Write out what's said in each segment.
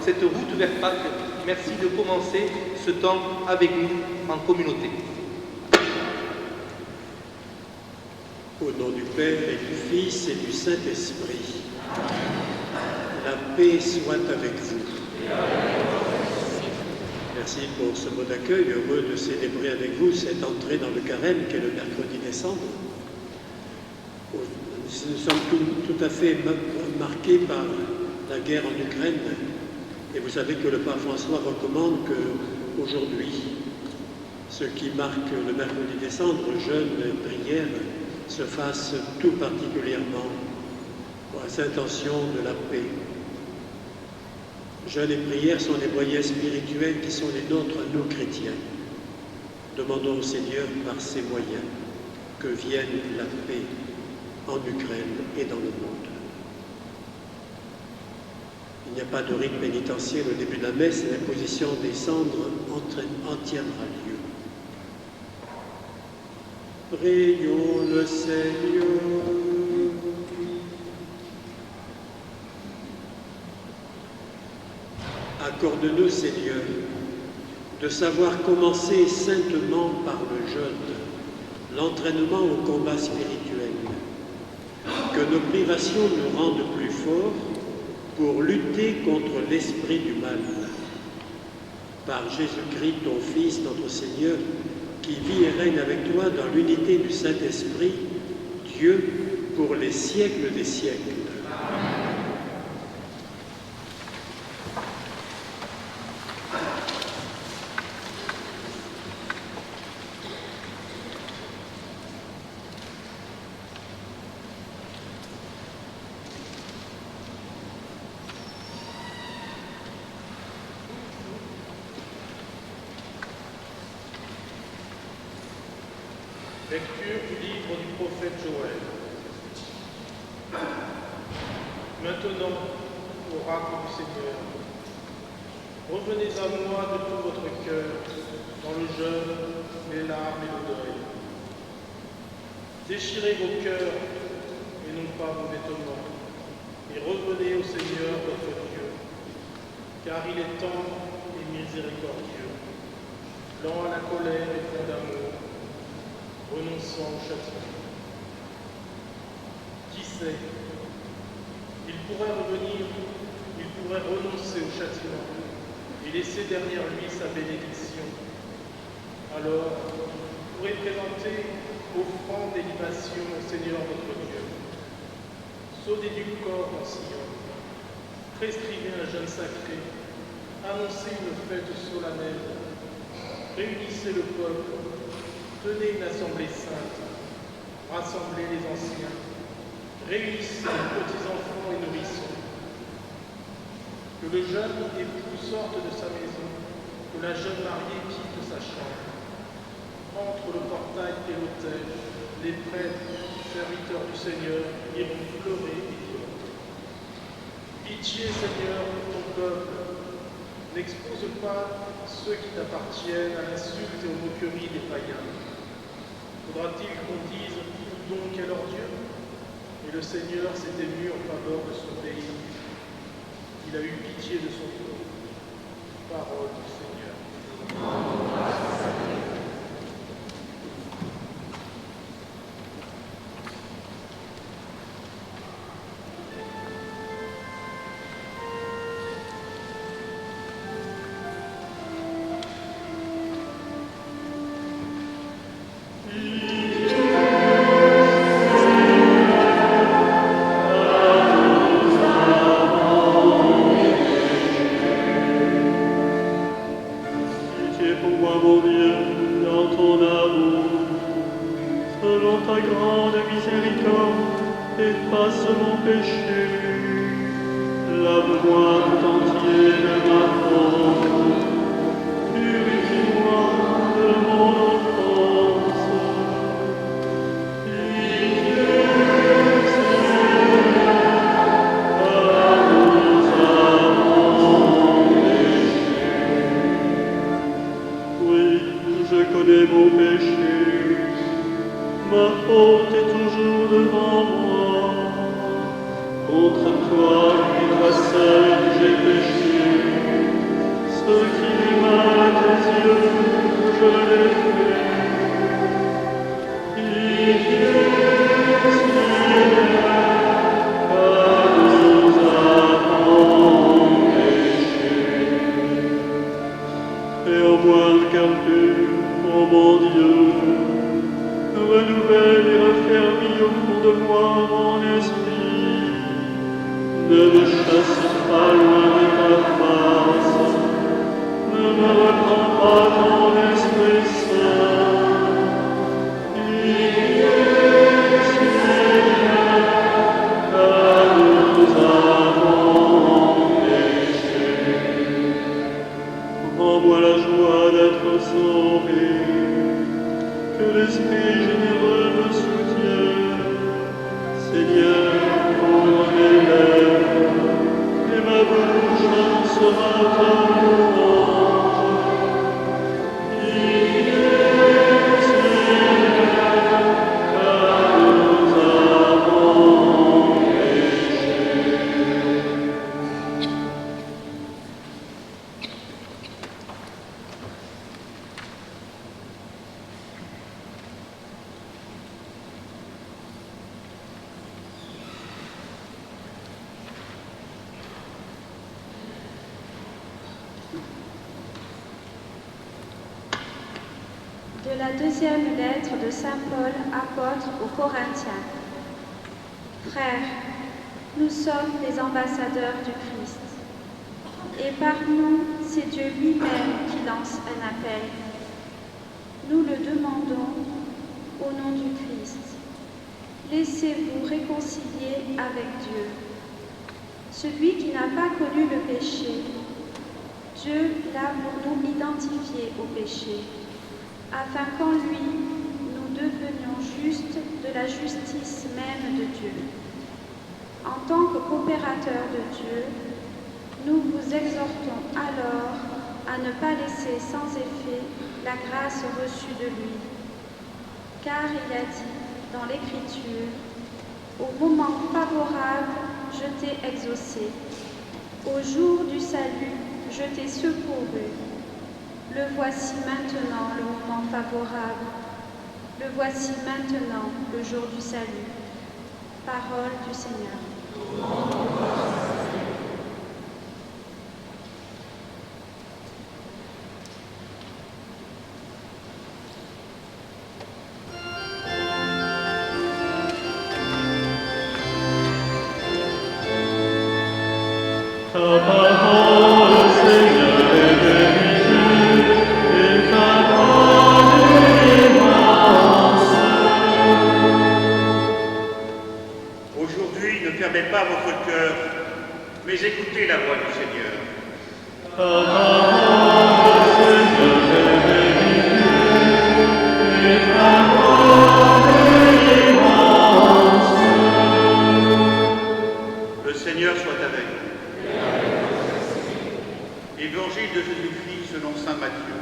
Cette route vers Pâques. Merci de commencer ce temps avec nous en communauté. Au nom du Père et du Fils et du Saint-Esprit, la paix soit avec vous. Merci pour ce mot d'accueil, heureux de célébrer avec vous cette entrée dans le carême qui est le mercredi des cendres. Nous sommes tout à fait marqués par la guerre en Ukraine. Et vous savez que le pape François recommande qu'aujourd'hui, ce qui marque le mercredi des cendres, jeûne et prière, se fasse tout particulièrement à l'intention de la paix. Jeûne et prière sont des moyens spirituels qui sont les nôtres à nous chrétiens. Demandons au Seigneur par ces moyens que vienne la paix en Ukraine et dans le monde. Il n'y a pas de rite pénitentiel au début de la messe et l'imposition des cendres en tiendra lieu. Prions le Seigneur. Accorde-nous, Seigneur, de savoir commencer saintement par le jeûne, l'entraînement au combat spirituel, que nos privations nous rendent plus forts pour lutter contre l'esprit du mal. Par Jésus-Christ, ton Fils, notre Seigneur, qui vit et règne avec toi dans l'unité du Saint-Esprit, Dieu, pour les siècles des siècles. Lecture du livre du prophète Joël. Maintenant, oracle du Seigneur, revenez à moi de tout votre cœur, dans le jeûne, les larmes et le deuil. Déchirez vos cœurs et non pas vos vêtements, et revenez au Seigneur votre Dieu, car il est tendre et miséricordieux, lent à la colère et plein d'amour, renonçant au châtiment. Qui sait, il pourrait revenir, il pourrait renoncer au châtiment et laisser derrière lui sa bénédiction. Alors, vous pourrez présenter offrande et libation au Seigneur votre Dieu. Sautez du corps en Sion, prescrivez un jeûne sacré, annoncez une fête solennelle, réunissez le peuple, tenez une assemblée sainte, rassemblez les anciens, réunissez les petits-enfants et nourrissons. Que le jeune époux sorte de sa maison, que la jeune mariée quitte sa chambre. Entre le portail et l'autel, les prêtres, serviteurs du Seigneur, iront pleurer et dire : Pitié, Seigneur, pour ton peuple, n'expose pas ceux qui t'appartiennent à l'insulte et aux moqueries des païens. Faudra-t-il qu'on dise où donc est leur Dieu? Et le Seigneur s'est ému en faveur de son pays. Il a eu pitié de son peuple. Parole du Seigneur. De la deuxième lettre de saint Paul, apôtre aux Corinthiens. Frères, nous sommes les ambassadeurs du Christ. Et par nous, c'est Dieu lui-même qui lance un appel. Nous le demandons au nom du Christ. Laissez-vous réconcilier avec Dieu. Celui qui n'a pas connu le péché, Dieu l'a pour nous identifié au péché, afin qu'en lui, nous devenions justes de la justice même de Dieu. En tant que coopérateurs de Dieu, nous vous exhortons alors à ne pas laisser sans effet la grâce reçue de lui. Car il a dit dans l'Écriture, « Au moment favorable, je t'ai exaucé. Au jour du salut, je t'ai secouru. Le voici maintenant le moment favorable. Le voici maintenant le jour du salut. » Parole du Seigneur. Aujourd'hui, ne fermez pas votre cœur, mais écoutez la voix du Seigneur. Le Seigneur soit avec vous. Évangile de Jésus-Christ selon saint Matthieu.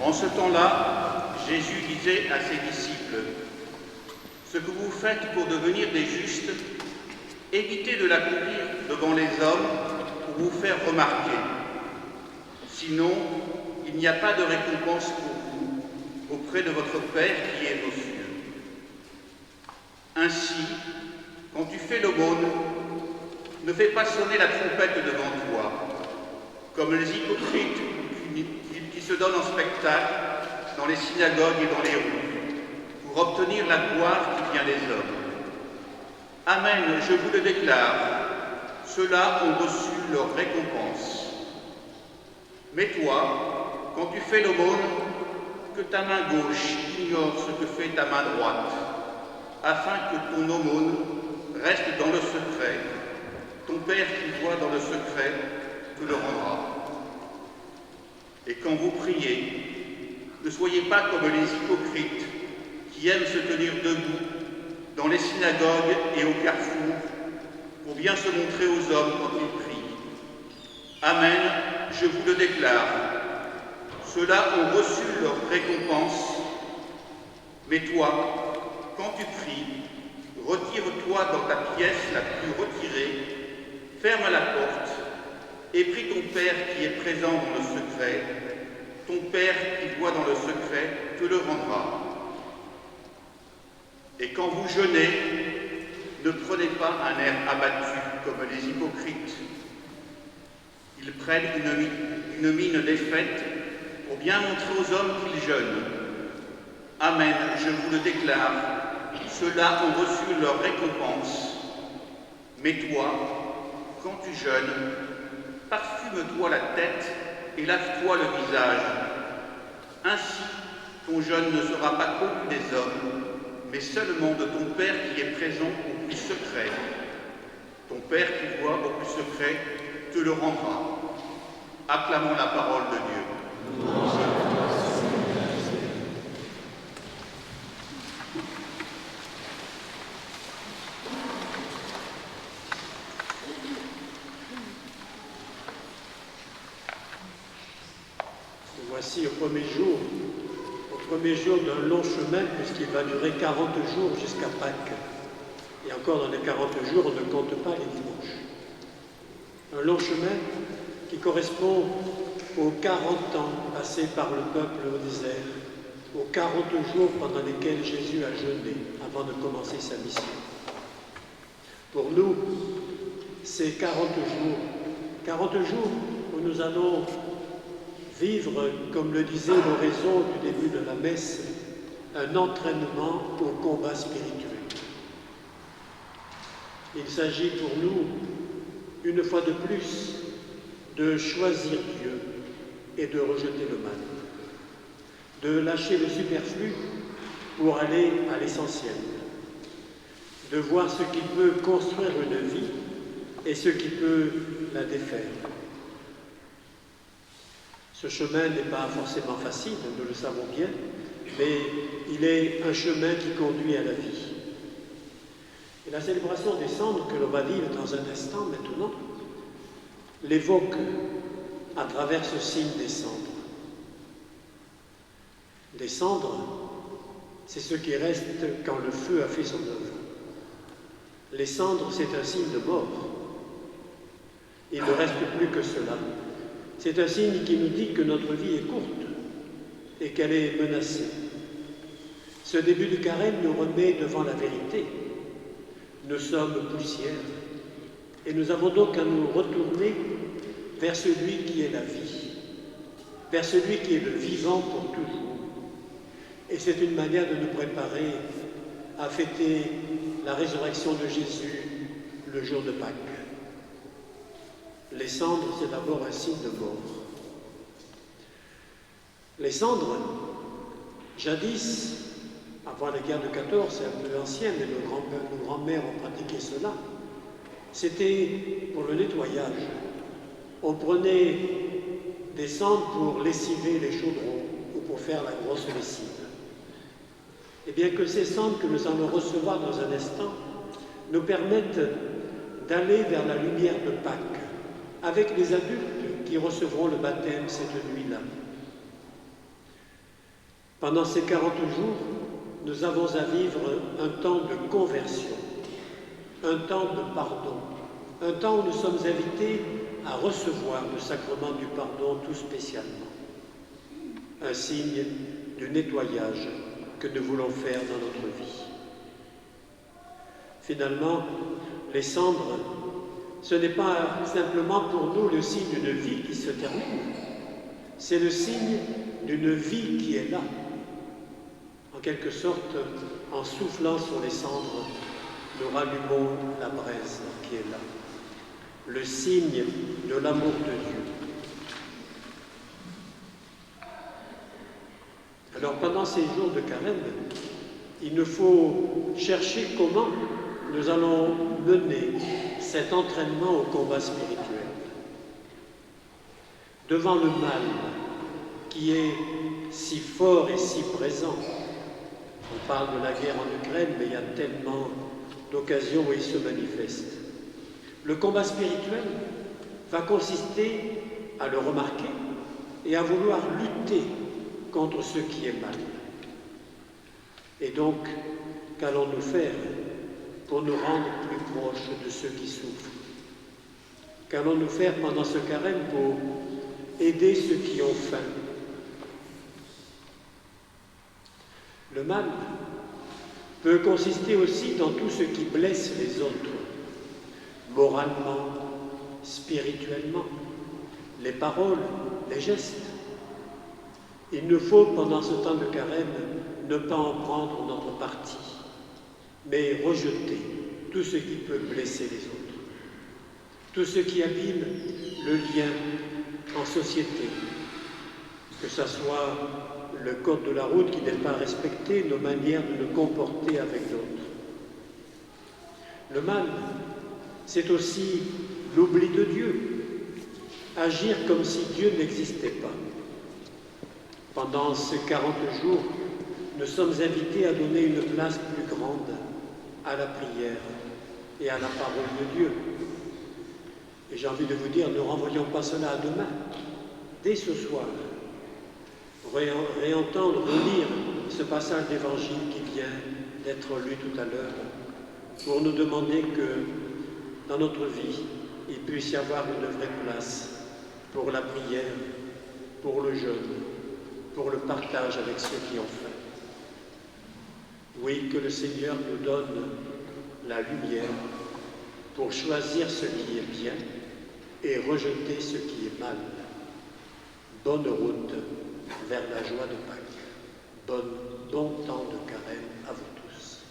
En ce temps-là, Jésus disait à ses disciples, « Ce que vous faites pour devenir des justes, évitez de l'accomplir devant les hommes pour vous faire remarquer. Sinon, il n'y a pas de récompense pour vous auprès de votre Père qui est aux cieux. Ainsi, quand tu fais l'aumône, ne fais pas sonner la trompette devant toi, comme les hypocrites qui se donnent en spectacle dans les synagogues et dans les rues, pour obtenir la gloire qui vient des hommes. Amen, je vous le déclare, ceux-là ont reçu leur récompense. Mais toi, quand tu fais l'aumône, que ta main gauche ignore ce que fait ta main droite, afin que ton aumône reste dans le secret. Ton Père qui voit dans le secret te le rendra. Et quand vous priez, ne soyez pas comme les hypocrites qui aiment se tenir debout dans les synagogues et au carrefour pour bien se montrer aux hommes quand ils prient. Amen, je vous le déclare, ceux-là ont reçu leur récompense. Mais toi, quand tu pries, retire-toi dans ta pièce la plus retirée, ferme la porte et prie ton Père qui est présent dans le secret. Ton Père qui voit dans le secret te le rendra. Et quand vous jeûnez, ne prenez pas un air abattu comme les hypocrites. Ils prennent une mine défaite pour bien montrer aux hommes qu'ils jeûnent. Amen, je vous le déclare, ceux-là ont reçu leur récompense. Mais toi, quand tu jeûnes, parfume-toi la tête et lave-toi le visage. Ainsi, ton jeûne ne sera pas connu des hommes, mais seulement de ton Père qui est présent au plus secret. Ton Père qui voit au plus secret te le rendra. Acclamons la parole de Dieu. Voici au premier jour d'un long chemin, puisqu'il va durer 40 jours jusqu'à Pâques. Et encore dans les 40 jours, on ne compte pas les dimanches. Un long chemin qui correspond aux 40 ans passés par le peuple au désert, aux 40 jours pendant lesquels Jésus a jeûné avant de commencer sa mission. Pour nous, c'est 40 jours où nous allons vivre, comme le disait l'oraison du début de la messe, un entraînement au combat spirituel. Il s'agit pour nous, une fois de plus, de choisir Dieu et de rejeter le mal, de lâcher le superflu pour aller à l'essentiel, de voir ce qui peut construire une vie et ce qui peut la défaire. Ce chemin n'est pas forcément facile, nous le savons bien, mais il est un chemin qui conduit à la vie. Et la célébration des cendres que l'on va vivre dans un instant maintenant l'évoque à travers ce signe des cendres. Des cendres, c'est ce qui reste quand le feu a fait son œuvre. Les cendres, c'est un signe de mort. Il ne reste plus que cela. C'est un signe qui nous dit que notre vie est courte et qu'elle est menacée. Ce début de carême nous remet devant la vérité. Nous sommes poussière et nous avons donc à nous retourner vers celui qui est la vie, vers celui qui est le vivant pour toujours. Et c'est une manière de nous préparer à fêter la résurrection de Jésus le jour de Pâques. Les cendres, c'est d'abord un signe de mort. Les cendres, jadis, avant la guerre de 14, c'est un peu ancien, mais nos grands-mères ont pratiqué cela, c'était pour le nettoyage. On prenait des cendres pour lessiver les chaudrons ou pour faire la grosse lessive. Et bien que ces cendres que nous allons recevoir dans un instant nous permettent d'aller vers la lumière de Pâques, avec les adultes qui recevront le baptême cette nuit-là. Pendant ces 40 jours, nous avons à vivre un temps de conversion, un temps de pardon, un temps où nous sommes invités à recevoir le sacrement du pardon tout spécialement. Un signe du nettoyage que nous voulons faire dans notre vie. Finalement, les cendres, ce n'est pas simplement pour nous le signe d'une vie qui se termine, c'est le signe d'une vie qui est là. En quelque sorte, en soufflant sur les cendres, nous rallumons la braise qui est là, le signe de l'amour de Dieu. Alors pendant ces jours de carême, il nous faut chercher comment nous allons mener cet entraînement au combat spirituel. Devant le mal qui est si fort et si présent, on parle de la guerre en Ukraine, mais il y a tellement d'occasions où il se manifeste. Le combat spirituel va consister à le remarquer et à vouloir lutter contre ce qui est mal. Et donc, qu'allons-nous faire pour nous rendre plus proches de ceux qui souffrent? Qu'allons-nous faire pendant ce carême pour aider ceux qui ont faim? Le mal peut consister aussi dans tout ce qui blesse les autres, moralement, spirituellement, les paroles, les gestes. Il nous faut, pendant ce temps de carême, ne pas en prendre notre parti, mais rejeter tout ce qui peut blesser les autres, tout ce qui abîme le lien en société, que ce soit le code de la route qui n'est pas respecté, nos manières de nous comporter avec d'autres. Le mal, c'est aussi l'oubli de Dieu, agir comme si Dieu n'existait pas. Pendant ces 40 jours, nous sommes invités à donner une place plus grande à la prière et à la parole de Dieu. Et j'ai envie de vous dire, ne renvoyons pas cela à demain, dès ce soir. Réentendre, relire ce passage d'évangile qui vient d'être lu tout à l'heure, pour nous demander que dans notre vie, il puisse y avoir une vraie place pour la prière, pour le jeûne, pour le partage avec ceux qui ont faim. Oui, que le Seigneur nous donne la lumière pour choisir ce qui est bien et rejeter ce qui est mal. Bonne route vers la joie de Pâques. Bon temps de carême à vous tous.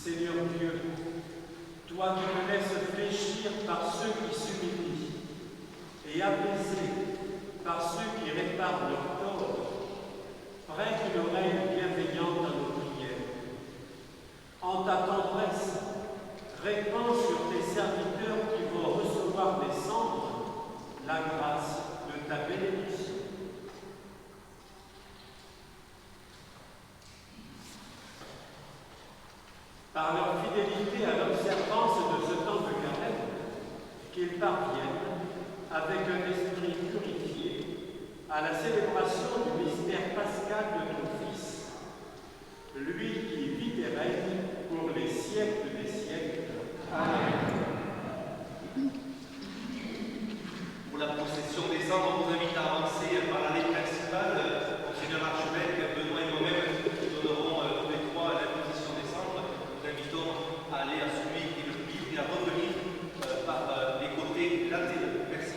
Seigneur Dieu, toi qui me laisses fléchir par ceux qui s'humilient et apaiser par ceux qui réparent leurs torts, prête une oreille bienveillante à nos prières. En ta tendresse, répands sur tes serviteurs qui vont recevoir des cendres la grâce de ta bénédiction. Par leur fidélité à l'observance de ce temps de carême, qu'ils parviennent, avec un esprit purifié, à la célébration du mystère pascal de ton Fils, lui qui vit et règne pour les siècles des siècles. Amen. Pour la procession des cendres, on vous invite à avancer par l'allée principale. Monseigneur l'archevêque, Benoît et moi-même donnerons tous les trois l'imposition des cendres. Nous invitons à aller à celui qui le plie et à revenir par les côtés latéraux. Merci.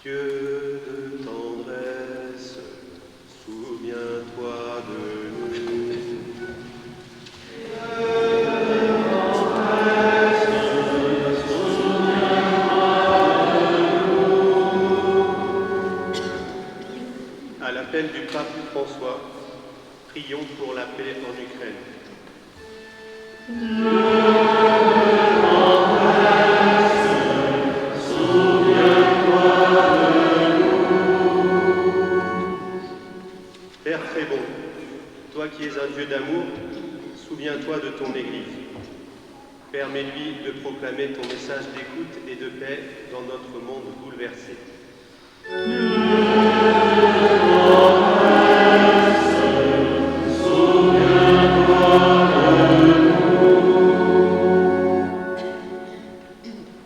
Dieu de tendresse, souviens-toi de nous. À l'appel du pape François, prions pour la paix en Ukraine. Père très bon, toi qui es un Dieu d'amour, souviens-toi de ton Église. Permets-lui de proclamer ton message d'écoute et de paix dans notre monde bouleversé.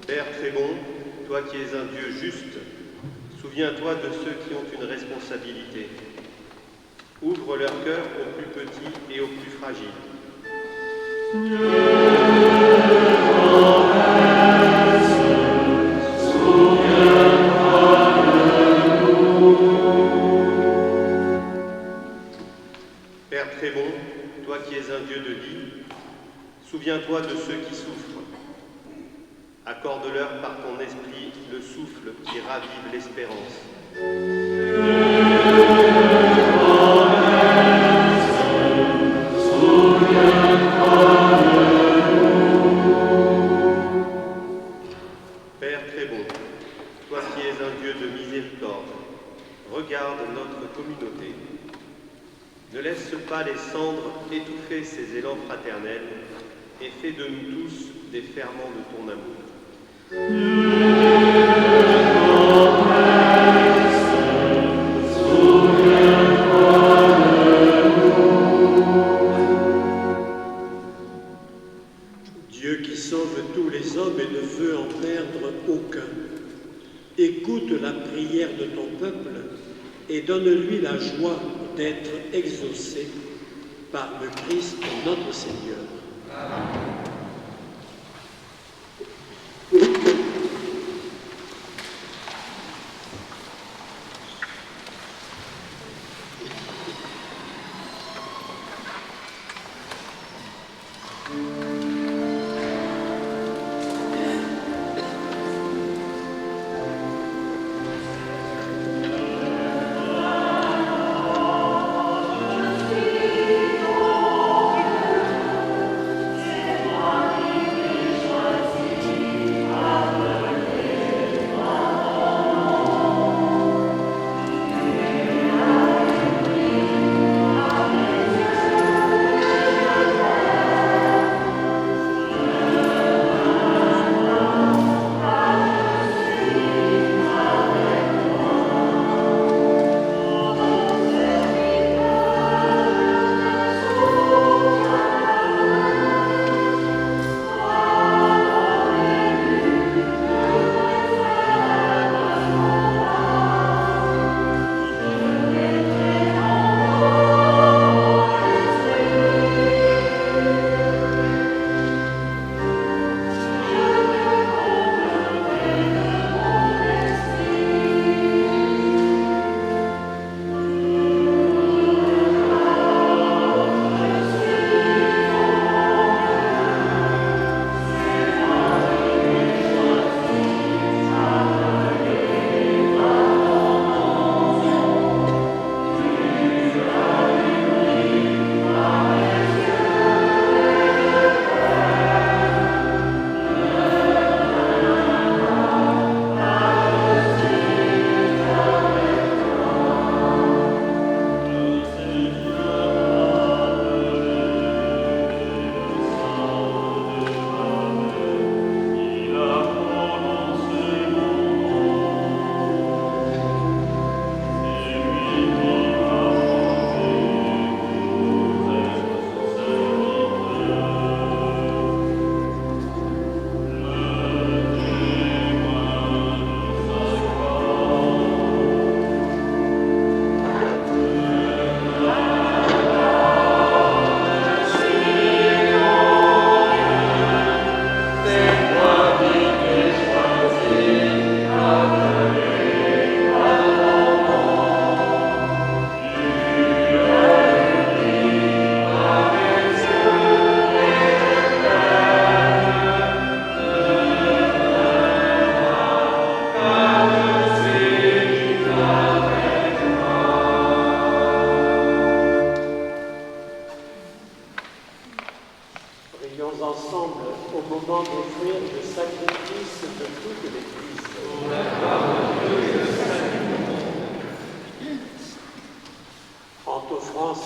Père très bon, toi qui es un Dieu juste, souviens-toi de ceux qui ont une responsabilité. Ouvre leur cœur aux plus petits et aux plus fragiles. Père très bon, toi qui es un Dieu de vie, souviens-toi de ceux qui souffrent. Accorde-leur par ton esprit le souffle qui ravive l'espérance. Père très bon, toi qui es un Dieu de miséricorde, regarde notre communauté. Ne laisse pas les cendres étouffer ces élans fraternels et fais de nous tous des ferments de ton amour. Dieu qui sauve tous les hommes et ne veut en perdre aucun, écoute la prière de ton peuple et donne-lui la joie d'être exaucé par le Christ notre Seigneur. Amen.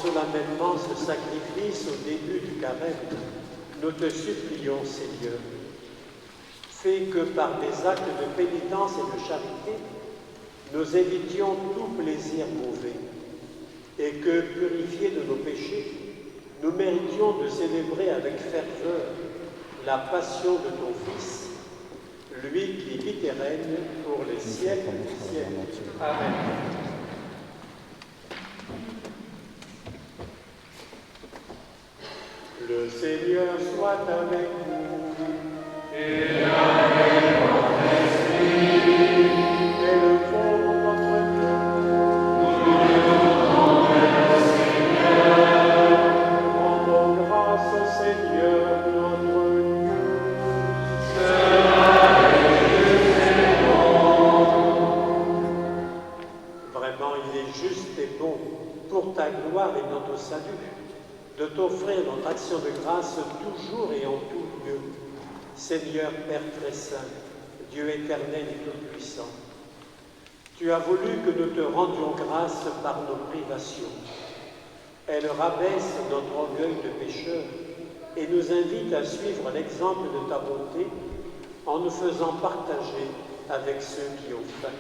solennellement ce sacrifice au début du carême, nous te supplions, Seigneur, fais que par des actes de pénitence et de charité, nous évitions tout plaisir mauvais, et que, purifiés de nos péchés, nous méritions de célébrer avec ferveur la passion de ton Fils, lui qui vit et règne pour les siècles des siècles. Amen. Le Seigneur soit avec vous. Et avec votre esprit. Élevons notre cœur. Nous rendons Seigneur. Rendons grâce au Seigneur notre Dieu. Vraiment, il est juste et bon pour ta gloire et notre salut de t'offrir notre action de grâce toujours et en tout lieu. Seigneur Père très saint, Dieu éternel et tout-puissant, tu as voulu que nous te rendions grâce par nos privations. Elle rabaisse notre orgueil de pécheur et nous invite à suivre l'exemple de ta bonté en nous faisant partager avec ceux qui ont faim.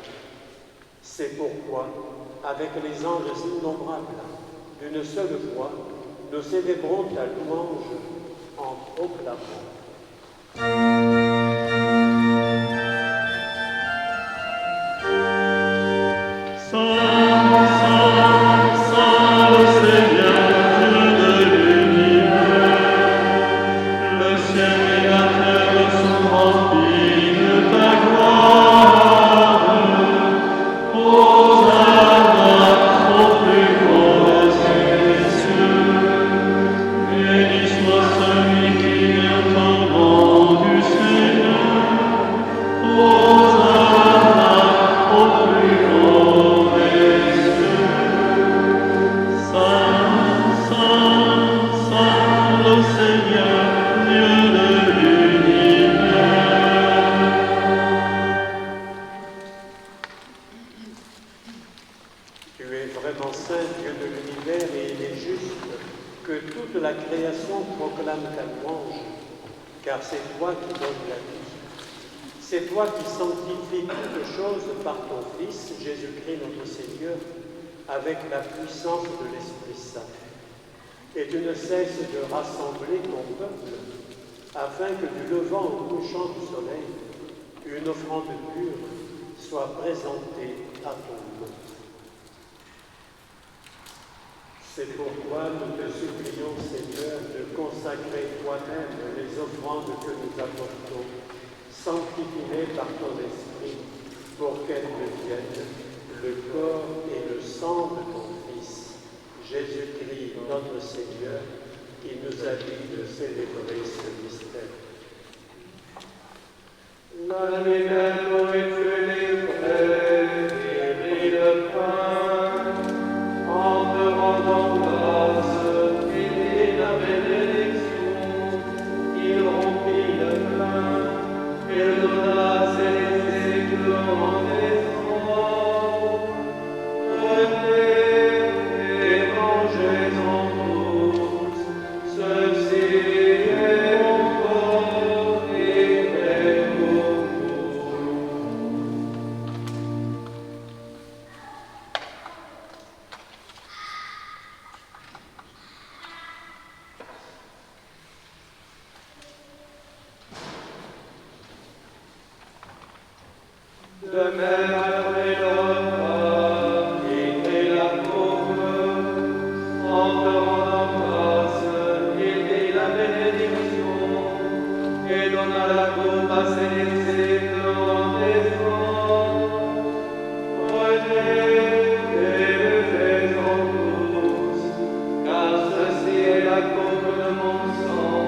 C'est pourquoi, avec les anges innombrables, d'une seule voix, nous célébrons ta louange en proclamant. Car c'est toi qui donnes la vie. C'est toi qui sanctifies toutes choses par ton Fils, Jésus-Christ notre Seigneur, avec la puissance de l'Esprit Saint. Et tu ne cesses de rassembler ton peuple, afin que du levant au couchant du soleil, une offrande pure soit présentée à ton nom. C'est pourquoi nous te supplions, Seigneur, de consacrer toi-même les offrandes que nous apportons, sanctifiées par ton Esprit, pour qu'elles deviennent le corps et le sang de ton Fils, Jésus-Christ, notre Seigneur, qui nous a dit de célébrer ce mystère. L'alléluia et frères, et pris le pain, en te rendant grâce, il dit la bénédiction, il rompit le pain, et le donna à ses disciples en disant, prenez et mangez-en tous, ceci est mon corps livré pour vous. De même, après le repas, il prit la coupe, en te rendant grâce, il dit la bénédiction, et donna la coupe à ses disciples en disant, prenez et buvez-en tous, car ceci est la coupe de mon sang,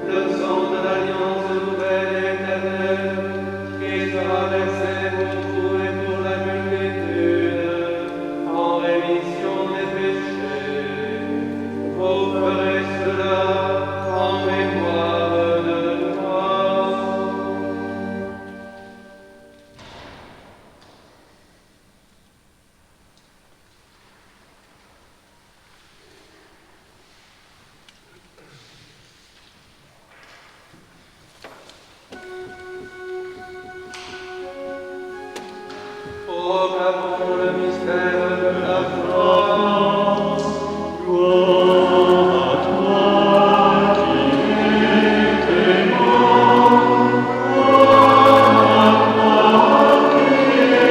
le sang de l'alliance nouvelle et éternelle, qui sera versé pour vous et pour la multitude, en rémission des péchés. Vous ferez cela en mémoire de moi. Proclamons le mystère de la foi. Gloire à toi qui étais mort, gloire à toi qui es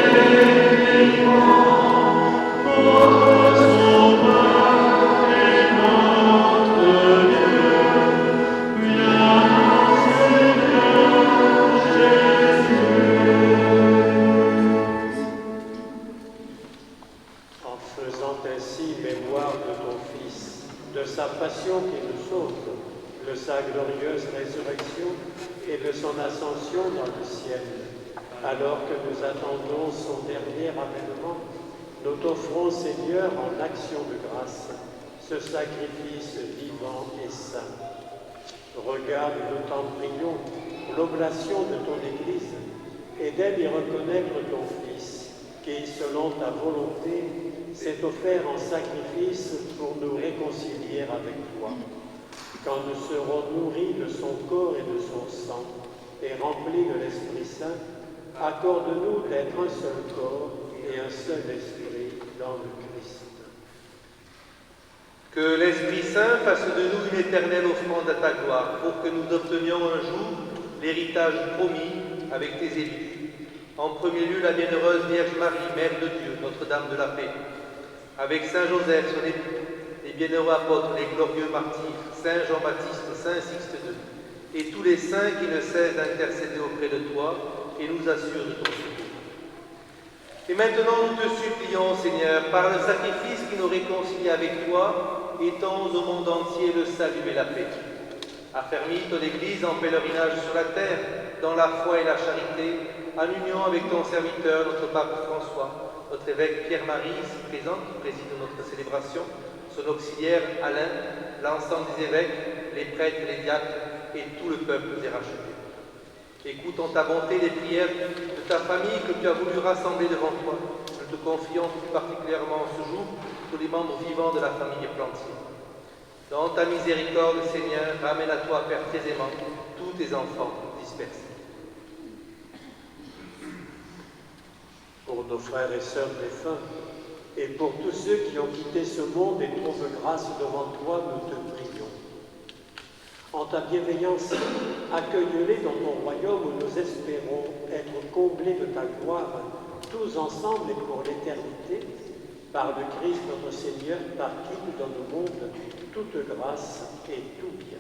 vivant, notre Sauveur et notre Dieu. Viens, Seigneur Jésus. En faisant ainsi mémoire de ton Fils, de sa passion qui nous sauve, de sa glorieuse résurrection et de son ascension dans le ciel, alors que nous attendons son dernier avènement, nous t'offrons, Seigneur, en action de grâce, ce sacrifice vivant et saint. Regarde, nous t'en prions, l'oblation de ton Église, et d'aime y reconnaître ton Fils, qui, selon ta volonté, s'est offert en sacrifice pour nous réconcilier avec toi. Quand nous serons nourris de son corps et de son sang, et remplis de l'Esprit Saint, accorde-nous d'être un seul corps et un seul esprit dans le Christ. Que l'Esprit Saint fasse de nous une éternelle offrande à ta gloire, pour que nous obtenions un jour l'héritage promis avec tes élus. En premier lieu, la bienheureuse Vierge Marie, Mère de Dieu, Notre-Dame de la Paix, avec Saint Joseph, son époux, les bienheureux apôtres, les glorieux martyrs, Saint Jean-Baptiste, Saint Sixte II, et tous les saints qui ne cessent d'intercéder auprès de toi et nous assurent de ton secours. Et maintenant, nous te supplions, Seigneur, par le sacrifice qui nous réconcilie avec toi, étends au monde entier le salut et la paix. Affermis ton Église en pèlerinage sur la terre, dans la foi et la charité, en union avec ton serviteur, notre pape François, notre évêque Pierre-Marie, ici présent, qui préside notre célébration, son auxiliaire Alain, l'ensemble des évêques, les prêtres, les diacres et tout le peuple des rachetés. Écoute en ta bonté les prières de ta famille que tu as voulu rassembler devant toi. Nous te confions plus particulièrement ce jour tous les membres vivants de la famille Plantier. Dans ta miséricorde, Seigneur, ramène à toi, Père très aimant, tous tes enfants dispersés. Pour nos frères et sœurs défunts, et pour tous ceux qui ont quitté ce monde et trouvent grâce devant toi, nous te prions. En ta bienveillance, accueille-les dans ton royaume où nous espérons être comblés de ta gloire, tous ensemble et pour l'éternité, par le Christ notre Seigneur, par qui tu donnes au monde toute grâce et tout bien.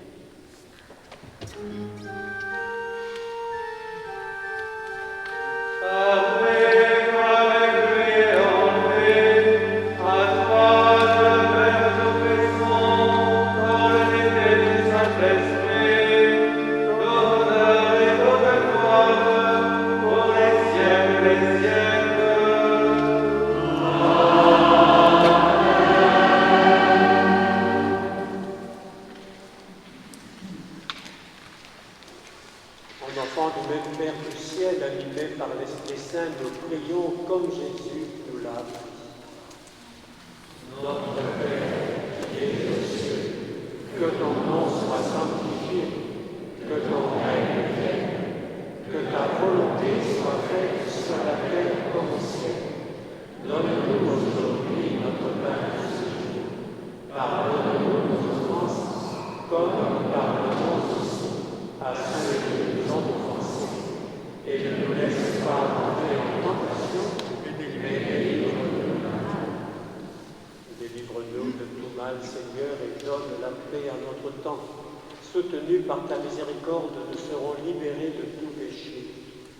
Soutenus par ta miséricorde, nous serons libérés de tout péché,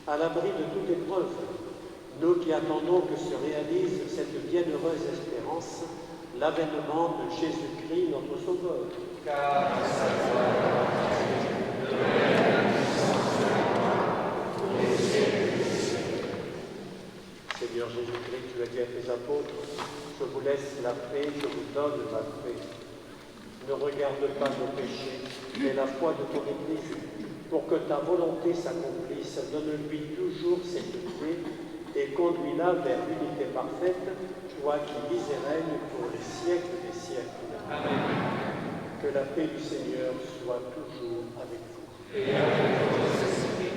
à l'abri de toute épreuve, nous qui attendons que se réalise cette bienheureuse espérance, l'avènement de Jésus-Christ, notre Sauveur. Car sa gloire de Seigneur Jésus-Christ, tu as dit à tes apôtres, je vous laisse la paix, je vous donne ma paix. Ne regarde pas nos péchés, mais la foi de ton Église, pour que ta volonté s'accomplisse. Donne-lui toujours cette paix et conduis-la vers l'unité parfaite, toi qui vis et règnes pour les siècles des siècles. Amen. Que la paix du Seigneur soit toujours avec vous. Et avec votre esprit.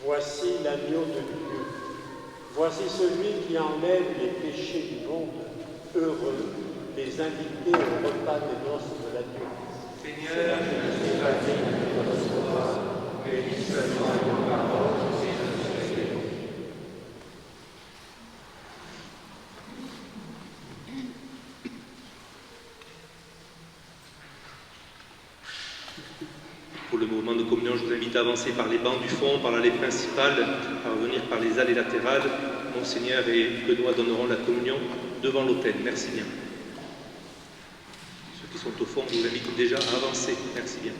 Voici l'agneau de Dieu. Voici celui qui enlève les péchés du monde. Heureux les invités au repas des noces de l'agneau. Seigneur, je ne suis pas digne de recevoir, mais dis seulement une parole, et je serai guéri. Pour le mouvement de communion, je vous invite à avancer par les bancs du fond, par l'allée principale, à revenir par les allées latérales. Monseigneur et Benoît donneront la communion devant l'autel. Merci bien. Ceux qui sont au fond, je vous invite déjà à avancer. Merci bien.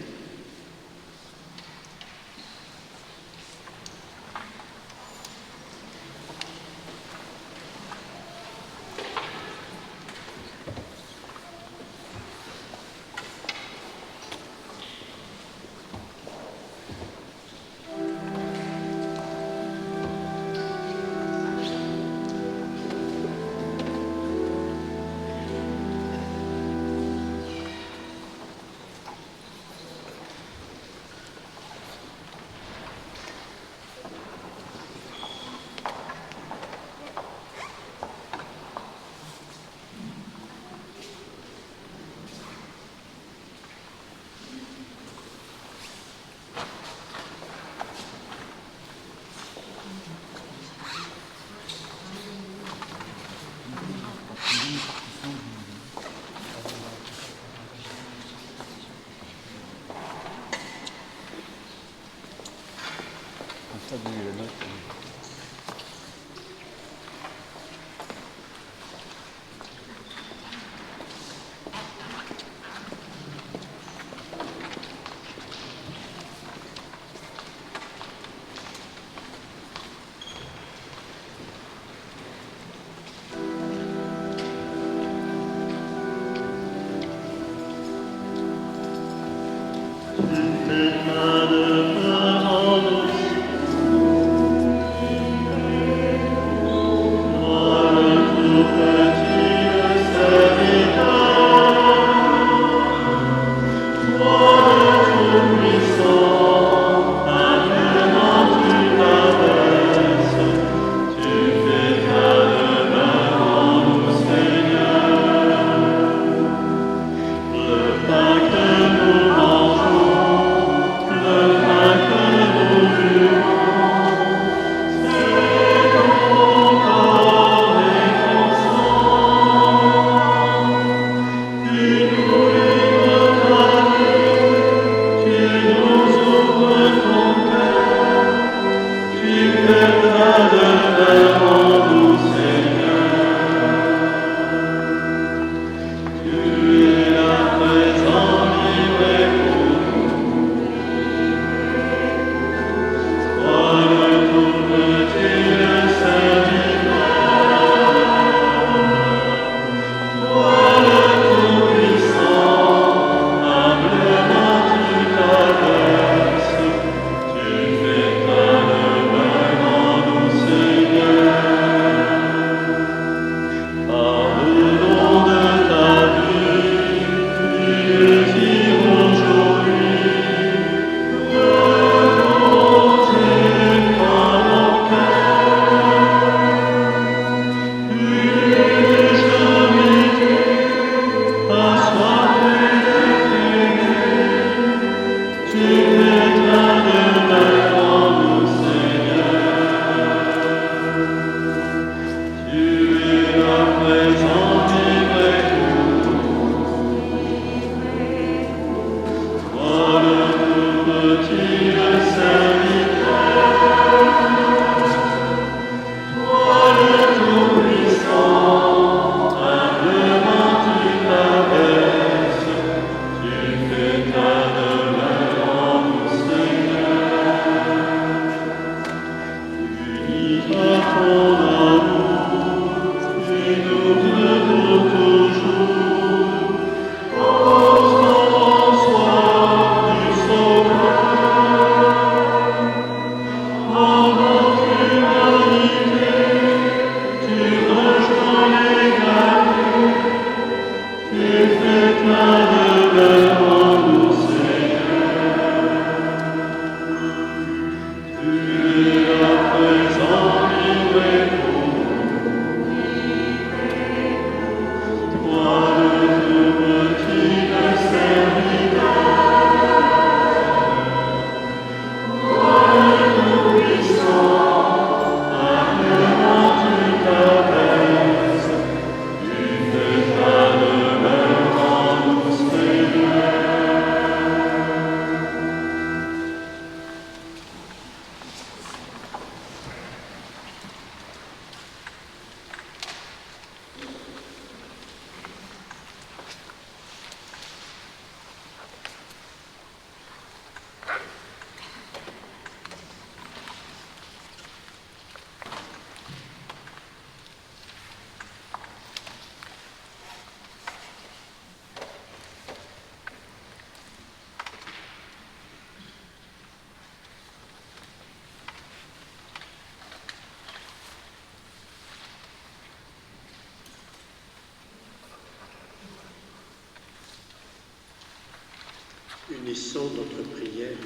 Unissons notre prière.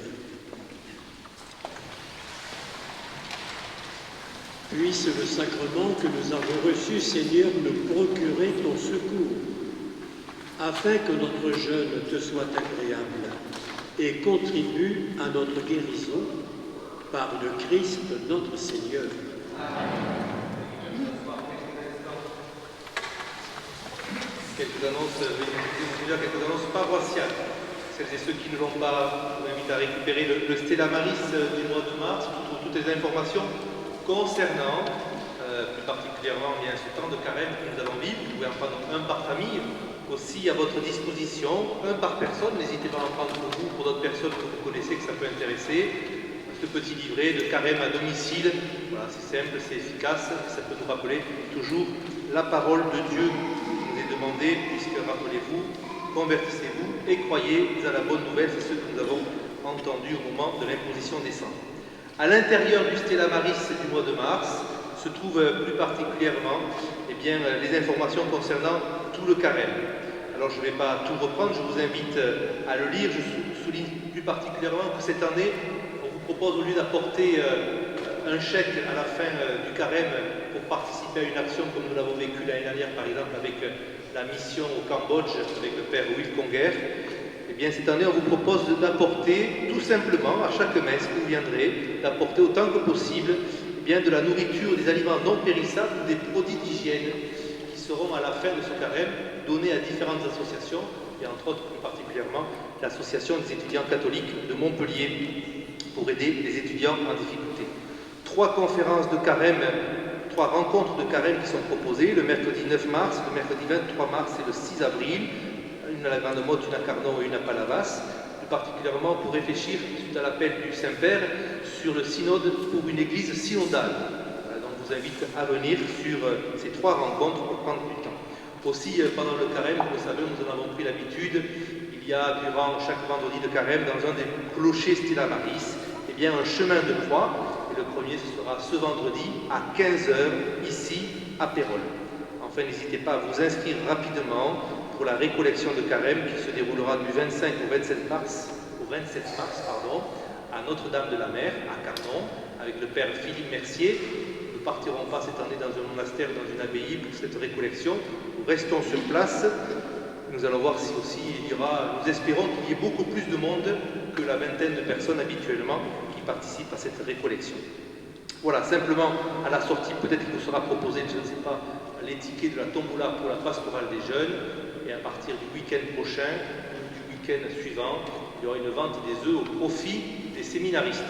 Puisse le sacrement que nous avons reçu, Seigneur, nous procurer ton secours, afin que notre jeûne te soit agréable et contribue à notre guérison par le Christ notre Seigneur. Quelques annonces paroissiales. Celles et ceux qui ne l'ont pas, je vous invite à récupérer le Stella Maris du mois de mars, pour toutes les informations concernant, plus particulièrement bien ce temps de carême que nous allons vivre. Vous pouvez en prendre un par famille, aussi à votre disposition, un par personne. N'hésitez pas à en prendre pour vous, pour d'autres personnes que vous connaissez, que ça peut intéresser. Ce petit livret de carême à domicile, voilà, c'est simple, c'est efficace, ça peut nous rappeler toujours la parole de Dieu qui nous est demandée, puisque rappelez-vous, convertissez-vous et croyez à la bonne nouvelle, c'est ce que nous avons entendu au moment de l'imposition des cendres. À l'intérieur du Stella Maris du mois de mars se trouvent plus particulièrement les informations concernant tout le carême. Alors je ne vais pas tout reprendre, je vous invite à le lire. Je souligne plus particulièrement que cette année, on vous propose au lieu d'apporter un chèque à la fin du carême pour participer à une action comme nous l'avons vécu l'année dernière par exemple avec la mission au Cambodge avec le père Will Conger. Eh bien, cette année, on vous propose d'apporter, tout simplement, à chaque messe que vous viendrez, d'apporter autant que possible de la nourriture, des aliments non périssables, des produits d'hygiène qui seront à la fin de ce carême donnés à différentes associations, et entre autres, plus particulièrement, l'association des étudiants catholiques de Montpellier pour aider les étudiants en difficulté. 3 conférences de carême, 3 rencontres de carême qui sont proposées, le mercredi 9 mars, le mercredi 23 mars et le 6 avril. Une à la Grande Motte, une à Carnon et une à Palavas, plus particulièrement pour réfléchir, suite à l'appel du Saint-Père, sur le synode pour une église synodale. Voilà, donc je vous invite à venir sur ces 3 rencontres pour prendre du temps. Aussi, pendant le carême, vous le savez, nous en avons pris l'habitude, il y a durant chaque vendredi de carême, dans un des clochers Stella Maris, un chemin de croix, et le premier ce sera ce vendredi à 15 h, ici à Pérols. Enfin, n'hésitez pas à vous inscrire rapidement pour la récollection de carême qui se déroulera du 25 au 27 mars, à Notre-Dame-de-la-Mer, à Carnon, avec le père Philippe Mercier. Nous ne partirons pas cette année dans un monastère, dans une abbaye pour cette récollection. Nous restons sur place. Nous allons voir si aussi il y aura, nous espérons qu'il y ait beaucoup plus de monde que la vingtaine de personnes habituellement qui participent à cette récollection. Voilà, simplement à la sortie, peut-être qu'il vous sera proposé, je ne sais pas, les tickets de la tombola pour la pastorale des jeunes, et à partir du week-end prochain, ou du week-end suivant, il y aura une vente des œufs au profit des séminaristes.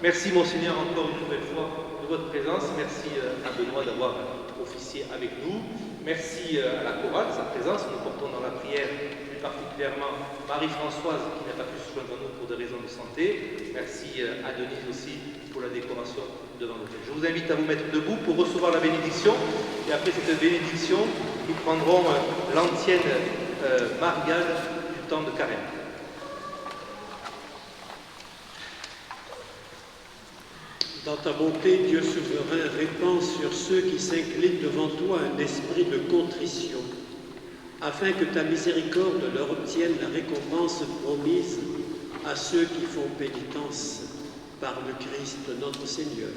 Merci Monseigneur encore une nouvelle fois de votre présence, merci à Benoît d'avoir officié avec nous, merci à la chorale de sa présence, nous portons dans la prière plus particulièrement Marie-Françoise qui n'a pas pu se joindre à nous pour des raisons de santé, merci à Denise aussi pour la décoration devant l'autel. Je vous invite à vous mettre debout pour recevoir la bénédiction, et après cette bénédiction, nous prendrons l'antienne mariale du temps de carême. Dans ta bonté, Dieu souverain, répands sur ceux qui s'inclinent devant toi un esprit de contrition, afin que ta miséricorde leur obtienne la récompense promise à ceux qui font pénitence par le Christ notre Seigneur.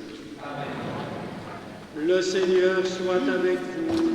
Amen. Le Seigneur soit avec vous.